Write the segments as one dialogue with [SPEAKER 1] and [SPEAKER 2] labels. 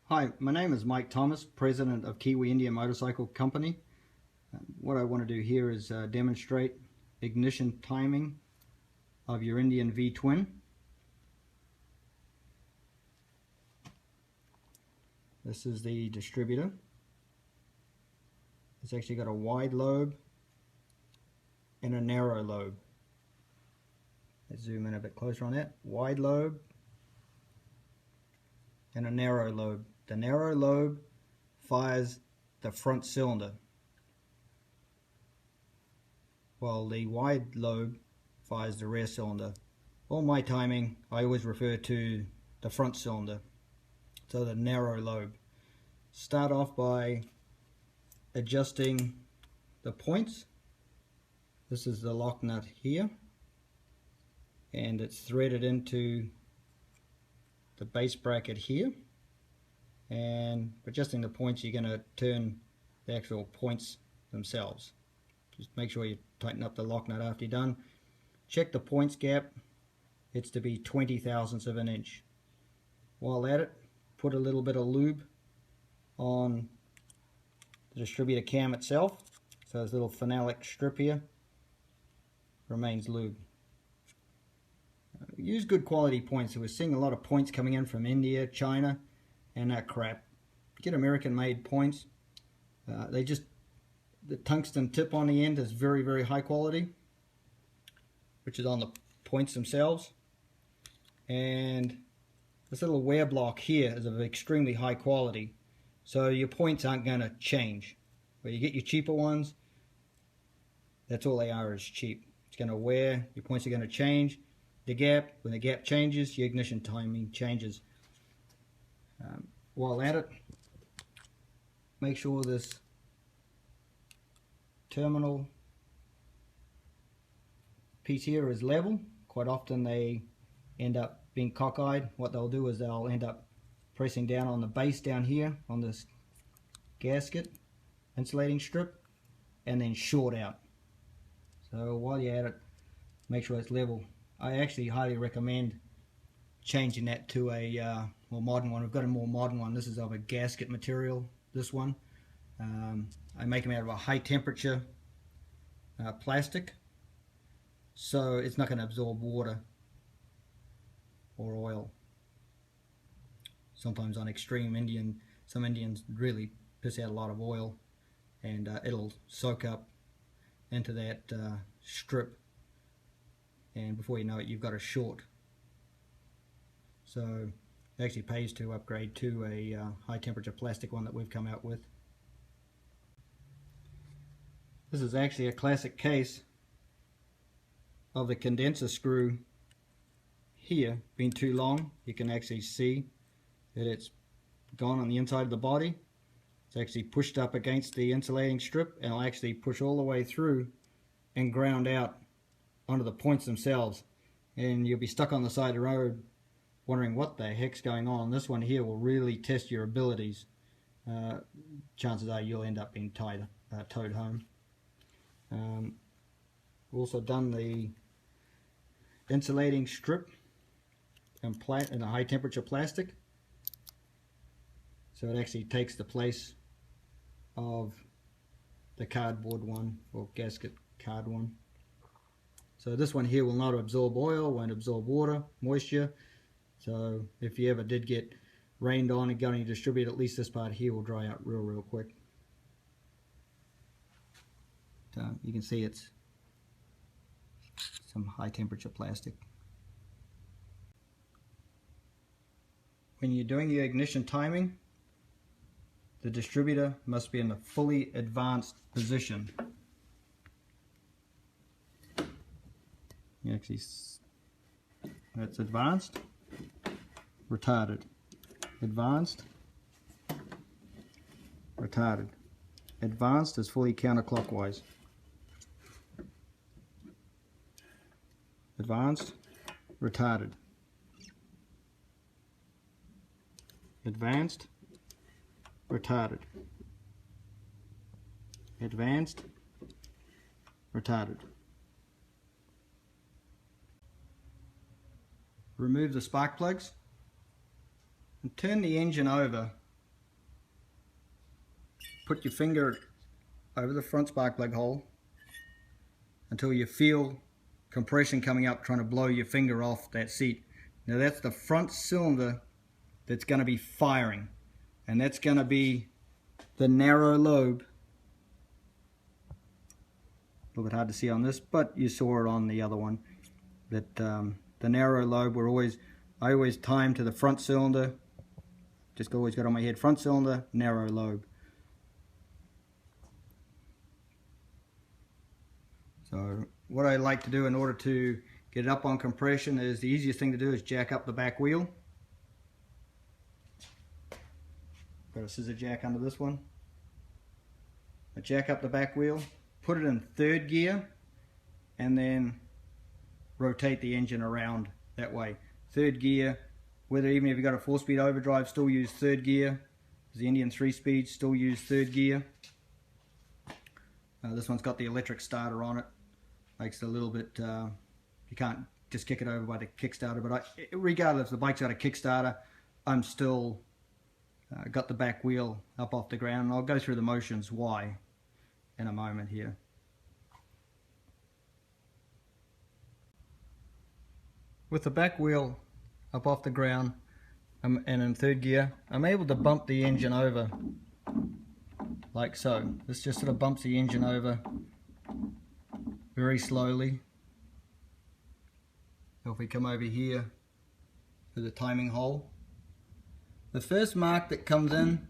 [SPEAKER 1] Hi, my name is Mike Thomas, President of Kiwi India Motorcycle Company. What I want to do here is demonstrate ignition timing of your Indian V-twin. This is the distributor. It's actually got a wide lobe and a narrow lobe. Let's zoom in a bit closer on that. Wide lobe and a narrow lobe. The narrow lobe fires the front cylinder, while the wide lobe fires the rear cylinder. All my timing, I always refer to the front cylinder, so the narrow lobe. Start off by adjusting the points. This is the lock nut here, and it's threaded into the base bracket here. And adjusting the points, you're going to turn the actual points themselves. Just make sure you tighten up the lock nut after you're done. Check the points gap. It's to be 20 thousandths of an inch. While at it, put a little bit of lube on the distributor cam itself. So this little phenolic strip here remains lube. Use good quality points. We're seeing a lot of points coming in from India, China, and that crap. Get American made points. The tungsten tip on the end is very, very high quality, which is on the points themselves. And this little wear block here is of extremely high quality, so your points aren't going to change. But you get your cheaper ones, that's all they are, is cheap. It's going to wear, your points are going to change. The gap, when the gap changes, your ignition timing changes. While at it, make sure this terminal piece here is level. Quite often they end up being cockeyed. What they'll do is they'll end up pressing down on the base down here on this gasket insulating strip and then short out. So while you're at it, make sure it's level. I actually highly recommend changing that to a more modern one. We've got a more modern one. This is of a gasket material, this one. I make them out of a high temperature plastic, so it's not going to absorb water or oil. Sometimes on extreme some Indians really piss out a lot of oil, and it'll soak up into that strip, and before you know it, you've got a short. So it actually pays to upgrade to a high temperature plastic one that we've come out with. This is actually a classic case of the condenser screw here being too long. You can actually see that it's gone on the inside of the body. It's actually pushed up against the insulating strip, and it'll actually push all the way through and ground out onto the points themselves. And you'll be stuck on the side of the road wondering what the heck's going on. This one here will really test your abilities. Chances are you'll end up being towed home. Also done the insulating strip in a high temperature plastic, so it actually takes the place of the cardboard one, or gasket card one. So this one here will not absorb oil, won't absorb water, moisture. So if you ever did get rained on and got on your distributor, at least this part here will dry out real quick. You can see it's some high temperature plastic. When you're doing your ignition timing, the distributor must be in a fully advanced position. You actually, that's advanced, retarded, advanced, retarded. Advanced is fully counterclockwise. Advanced, retarded. Advanced, retarded. Advanced, retarded. Remove the spark plugs and turn the engine over put your finger over the front spark plug hole until you feel compression coming up, trying to blow your finger off that seat. Now that's the front cylinder that's going to be firing, and that's going to be the narrow lobe. A little bit hard to see on this, but you saw it on the other one. That the narrow lobe, I always time to the front cylinder. Just always got on my head, front cylinder, narrow lobe. So what I like to do in order to get it up on compression is, the easiest thing to do is jack up the back wheel. Got a scissor jack under this one. I jack up the back wheel, put it in third gear, and then rotate the engine around that way. Third gear, even if you've got a 4-speed overdrive, still use third gear. The Indian 3-speed still use third gear. This one's got the electric starter on it. Makes it a little bit, you can't just kick it over by the Kickstarter, but regardless if the bike's got a Kickstarter, I'm still got the back wheel up off the ground, and I'll go through the motions why in a moment here. With the back wheel up off the ground and in third gear, I'm able to bump the engine over like so. This just sort of bumps the engine over very slowly. If we come over here to the timing hole, the first mark that comes in,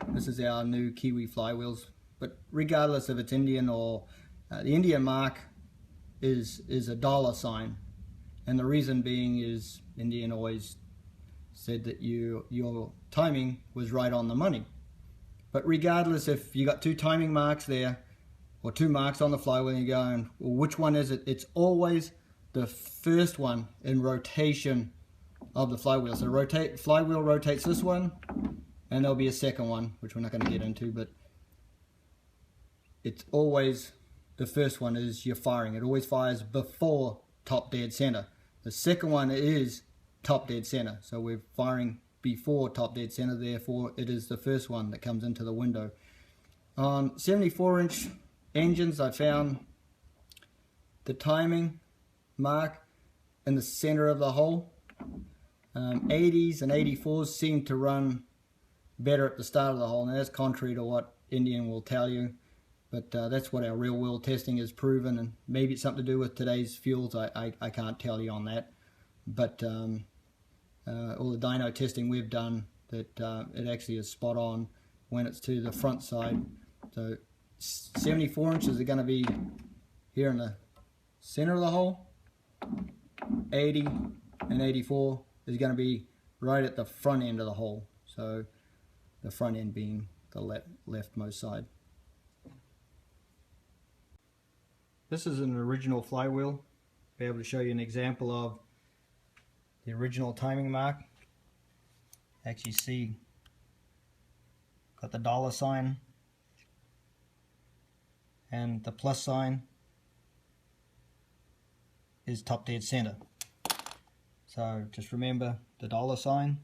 [SPEAKER 1] this is our new Kiwi flywheels, but regardless if it's Indian or the Indian mark is a $sign, and the reason being is Indian always said that your timing was right on the money. But regardless if you got two timing marks there or two marks on the flywheel and you're going, well, which one is it? It's always the first one in rotation of the flywheel. So flywheel rotates this one, and there'll be a second one, which we're not going to get into, but it's always the first one is you're firing. It always fires before top dead center. The second one is top dead center. So we're firing before top dead center, therefore it is the first one that comes into the window. On 74-inch engines, I found the timing mark in the center of the hole. 80s and 84s seem to run better at the start of the hole, and that's contrary to what Indian will tell you, but that's what our real world testing has proven, and maybe it's something to do with today's fuels. I can't tell you on that, but all the dyno testing we've done, that it actually is spot on when it's to the front side. So 74 inches are going to be here in the center of the hole. 80 and 84 is going to be right at the front end of the hole, so the front end being the leftmost side. This is an original flywheel. Be able to show you an example of the original timing mark. Actually see, got the $sign and the plus sign is top dead center. So just remember, the $sign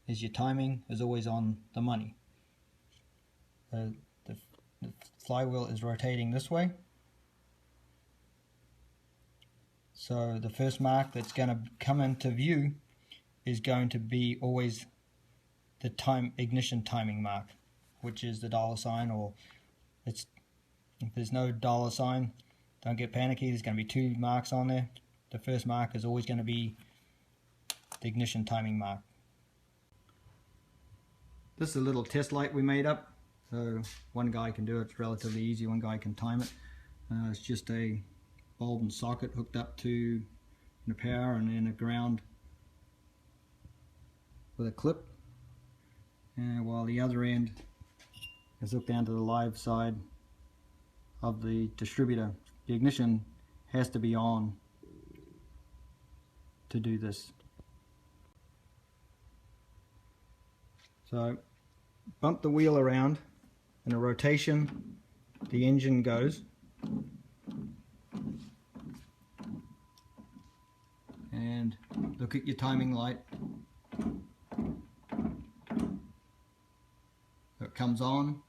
[SPEAKER 1] is your timing is always on the money. The flywheel is rotating this way. So the first mark that's going to come into view is going to be always the ignition timing mark, which is the $sign, or if there's no $sign, don't get panicky. There's going to be two marks on there. The first mark is always going to be the ignition timing mark. This is a little test light we made up. So one guy can do it. It's relatively easy. One guy can time it. It's just a bulb and socket hooked up to the power and then a ground with a clip, and while the other end is hooked down to the live side of the distributor. The ignition has to be on to do this. So bump the wheel around, in a rotation the engine goes, and look at your timing light. So it comes on,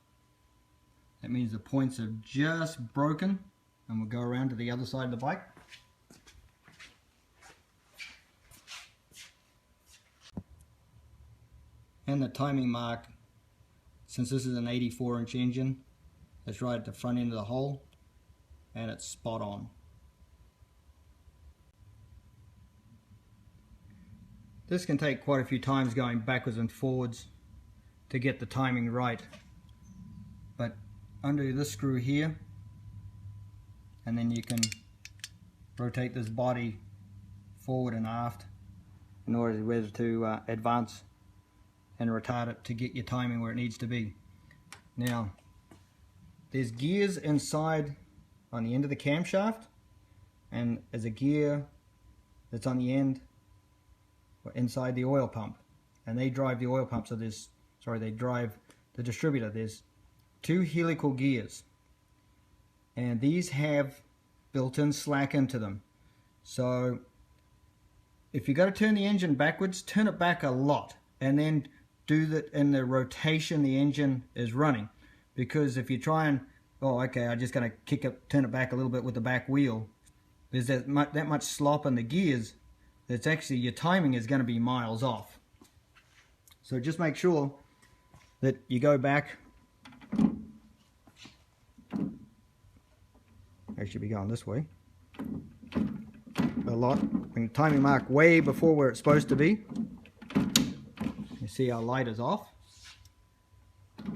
[SPEAKER 1] that means the points have just broken, and we'll go around to the other side of the bike. And the timing mark, since this is an 84-inch engine, it's right at the front end of the hole, and it's spot on. This can take quite a few times going backwards and forwards to get the timing right, but undo this screw here, and then you can rotate this body forward and aft in order to advance and retard it to get your timing where it needs to be. Now, there's gears inside on the end of the camshaft, and there's a gear that's on the end inside the oil pump, and they drive the oil pump. So they drive the distributor. There's 2 helical gears, and these have built-in slack into them. So if you got to turn the engine backwards, turn it back a lot, and then do that in the rotation the engine is running. Because if you try and, oh okay, I'm just going to turn it back a little bit with the back wheel, there's that much slop in the gears that's actually, your timing is going to be miles off. So just make sure that you go back. I should be going this way a lot. Bring the timing mark way before where it's supposed to be. You see our light is off,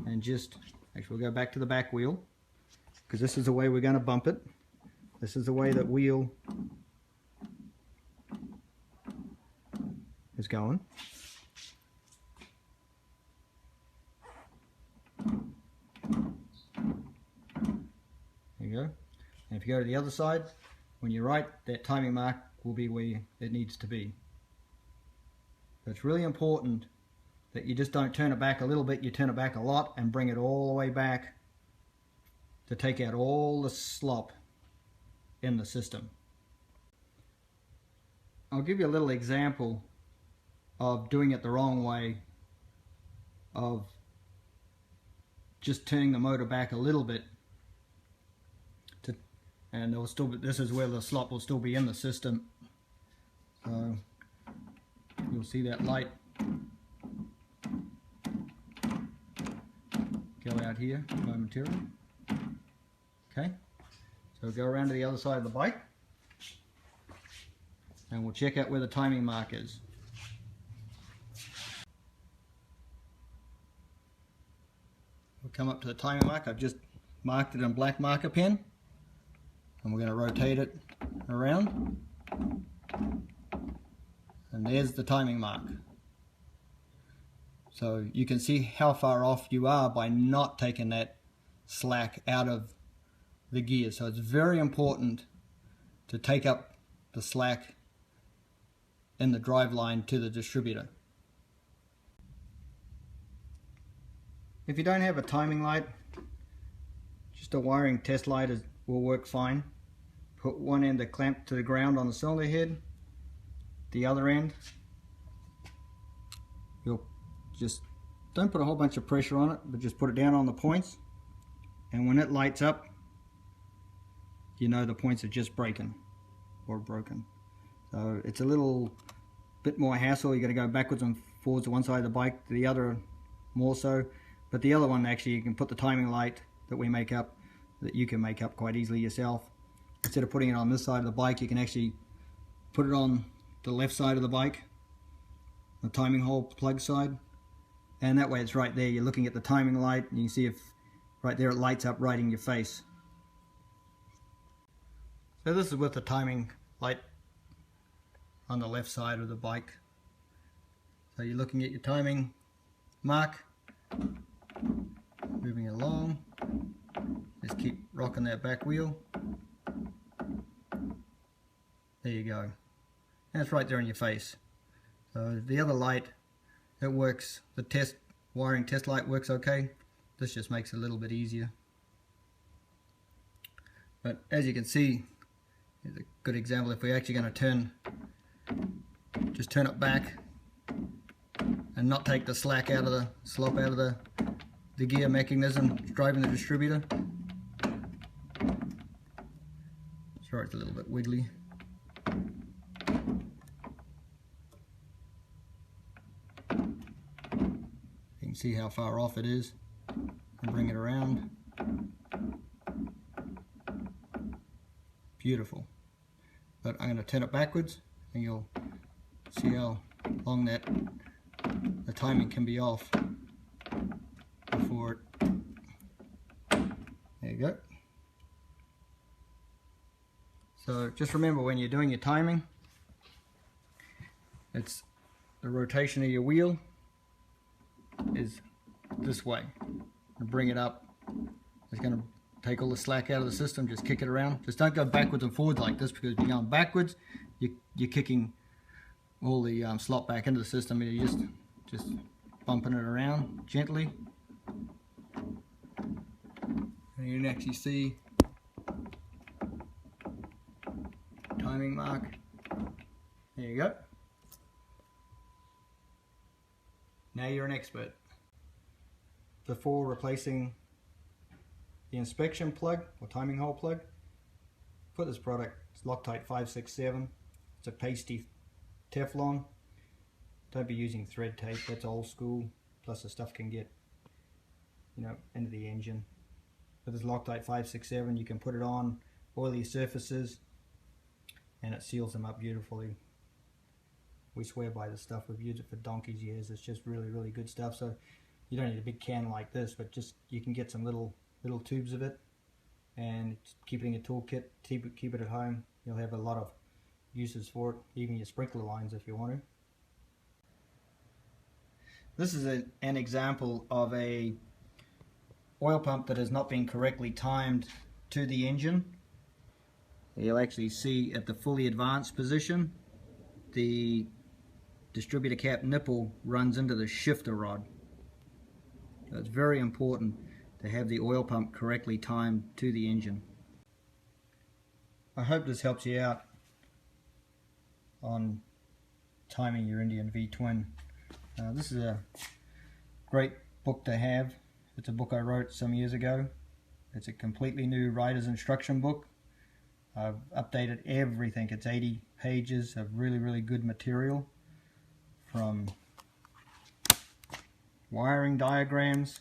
[SPEAKER 1] and just actually we'll go back to the back wheel, because this is the way we're going to bump it. This is the way that wheel is going. There you go. And if you go to the other side, when you're right, that timing mark will be where it needs to be. So it's really important that you just don't turn it back a little bit, you turn it back a lot and bring it all the way back to take out all the slop in the system. I'll give you a little example of doing it the wrong way, of just turning the motor back a little bit, and it'll still be, this is where the slop will still be in the system. So you'll see that light go out here momentarily. Okay, so we'll go around to the other side of the bike, and we'll check out where the timing mark is. We'll come up to the timing mark. I've just marked it in black marker pen, and we're going to rotate it around, and there's the timing mark. So you can see how far off you are by not taking that slack out of the gear. So it's very important to take up the slack in the drive line to the distributor. If you don't have a timing light, just a wiring test light will work fine. Put one end of the clamp to the ground on the cylinder head, the other end, you'll just don't put a whole bunch of pressure on it, but just put it down on the points, and when it lights up, you know the points are just breaking or broken. So it's a little bit more hassle. You got to go backwards and forwards to one side of the bike, to the other more so. But the other one, actually, you can put the timing light that we make up, that you can make up quite easily yourself. Instead of putting it on this side of the bike, you can actually put it on the left side of the bike, the timing hole plug side, and that way it's right there. You're looking at the timing light, and you can see if right there it lights up right in your face. So this is with the timing light on the left side of the bike. So you're looking at your timing mark, moving along. Just keep rocking that back wheel. There you go. And it's right there in your face. So the other light, it works. The wiring test light works okay. This just makes it a little bit easier. But as you can see, here's a good example. If we're actually going to just turn it back and not take the slack out of the slop out of the the gear mechanism driving the distributor. Sorry, it's a little bit wiggly. You can see how far off it is, and bring it around. Beautiful. But I'm going to turn it backwards and you'll see how long that the timing can be off before it. There you go. So just remember, when you're doing your timing, it's the rotation of your wheel is this way, and bring it up. It's going to take all the slack out of the system. Just kick it around. Just don't go backwards and forwards like this, because if you're going backwards, you're kicking all the slop back into the system, and you're just bumping it around gently. And you can actually see timing mark. There you go. Now you're an expert. Before replacing the inspection plug or timing hole plug, put this product, it's Loctite 567. It's a pasty Teflon. Don't be using thread tape, that's old school, plus the stuff can get, you know, into the engine. With this Loctite 567, you can put it on oily surfaces and it seals them up beautifully. We swear by this stuff. We've used it for donkey's years. It's just really, really good stuff. So you don't need a big can like this, but just you can get some little tubes of it and keep it in your toolkit. Keep it at home. You'll have a lot of uses for it, even your sprinkler lines if you want to. This is an example of a oil pump that has not been correctly timed to the engine. You'll actually see at the fully advanced position, the distributor cap nipple runs into the shifter rod. So it's very important to have the oil pump correctly timed to the engine. I hope this helps you out on timing your Indian V-twin. This is a great book to have. It's a book I wrote some years ago. It's a completely new rider's instruction book. I've updated everything. It's 80 pages of really, really good material, from wiring diagrams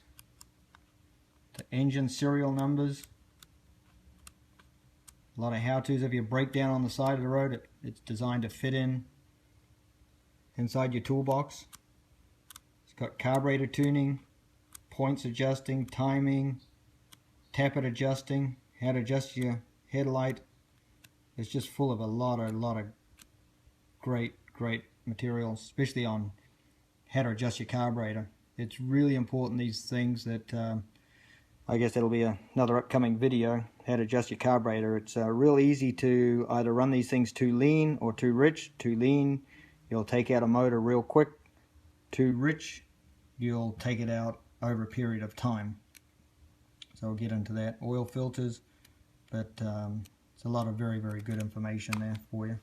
[SPEAKER 1] to engine serial numbers. A lot of how-tos. If you break down on the side of the road, it's designed to fit inside your toolbox. It's got carburetor tuning, points adjusting, timing, tappet adjusting, how to adjust your headlight. It's just full of a lot of great material, especially on how to adjust your carburetor. It's really important, these things, that I guess that'll be another upcoming video, how to adjust your carburetor. It's real easy to either run these things too lean or too rich. Too lean, you'll take out a motor real quick. Too rich, you'll take it out over a period of time. So we'll get into that. Oil filters, but it's a lot of very, very good information there for you.